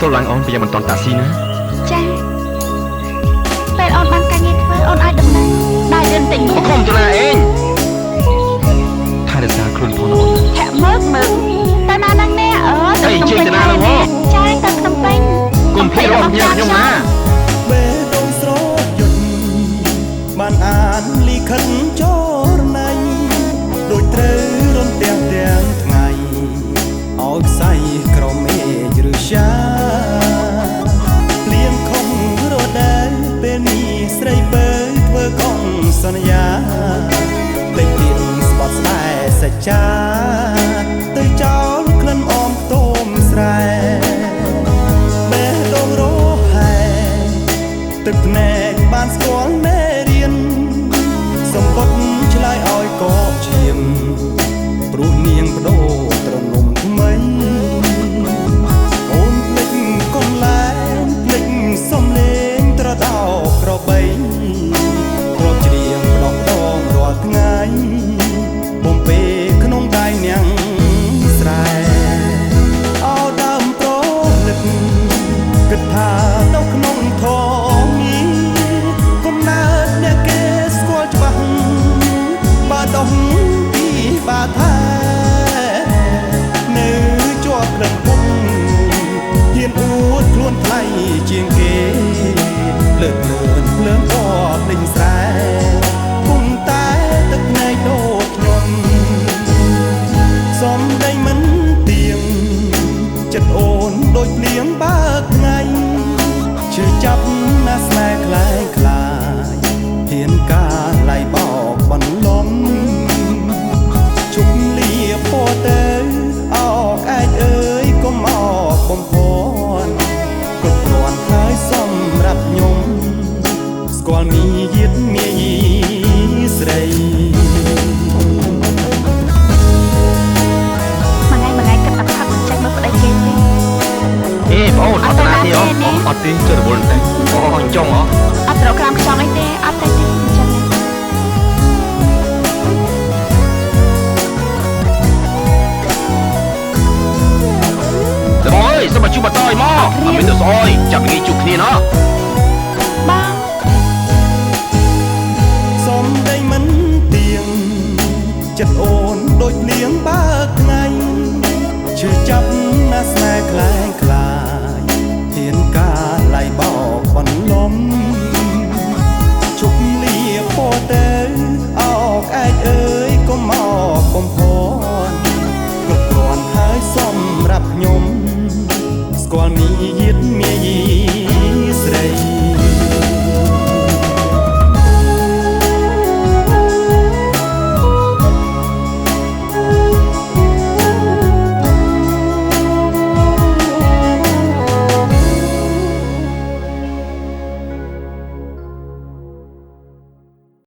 សូលឡើងអូនពីយ៉ាងមិនតន់តាស៊ីណាចាពេលអូនបានការងារធ្វើអូនអាចដំណើរដើរយន្តតិចមកខំទៅណាអេងថែរក្សាខ្លួនផងអូនធាក់មើលទៅណានឹងណែទៅជិះទៅណានឹងហ៎ចាទៅក្នុងពេញកុំភ្លេចរបស់ខ្ញុំណាបេះដូងស្រោចយុទ្ធបានអានលិខិតចរណៃដូចត្រូវរំទះទាំងថ្ងៃឲ្យខ្សែក្រមេជ្រឹសាលៀងខំរដែលពេលនេះស្រីបើធ្វើកងសន្យាពេកទៀតស្បត់ស្បែកសច្ចាទៅចោលក្លិនអមខ្ទមស្រែបេះដូងរហែទឹកភ្នែកបានស្គាល់មេរៀនសម្បត្តិឆ្លើយឲ្យកកឈាមព្រោះនាងបដូរត្រនំថ្មីអូនភ្លេចកុំលែងភ្លេចសំលេងត្រដោក្របីគ្រាប់ច្រៀងផ្ដោះដងរាល់ថ្ងៃបំពេក្នុងដៃនាងស្រែអោដើមប្រលឹកគិតថានៅក្នុងធម៌នេះគុំណាត់អ្នកគេស្គាល់ច្បាស់បាដុំពីបាថានៅជាប់ក្លិនពុំហ៊ានអួតខ្លួនថ្លៃជាងគេលើកលឿនភ្លើងពណ៌ពេញស្រែគុំតែទឹកណែកដូចខ្ញុំសំដីមិនទៀងចិត្តអូនដូចភ្លៀងបើកថ្ងៃជឿចាប់ណាស្នេហ៍คล้ายคลายហ៊ានការឡៃបោកបន្លំជុំលាពោទៅអោកឯកអើយកុំអោកបំភ័ណ្ឌគ្រប់គ្រាន់ហើយសម្រាប់ខ្ញុំស្គាល់មីយាទមាយស្រីមួយថ្ងៃគិតតែផឹកចេញមកប្តីគេទេអេបងអូនអត់ទៅណាទេអូអត់ទេចូលរវល់តែអូអញ្ចឹងហ៎អត់ត្រូវក្រាមខ្ចង់អីទេអត់ទេទេអញ្ចឹងតែបងអើយសុំមកជួបបន្តឲ្យមកអត់មានទៅស្អុយចាប់ងាយជួបគ្នាណោះបងសំដីមិនទៀងចិត្តអូនដូចភ្លៀងបើកថ្ងៃជឿចាប់ណាស្នេហ៍คล้ายคลายហ៊ានការឡៃបោកបន្លំជុំលាពោទៅអោកឯកអើយកុំអោកបំភ័ណ្ឌគ្រប់គ្រាន់ហើយសម្រាប់ខ្ញុំស្គាល់មីយាទ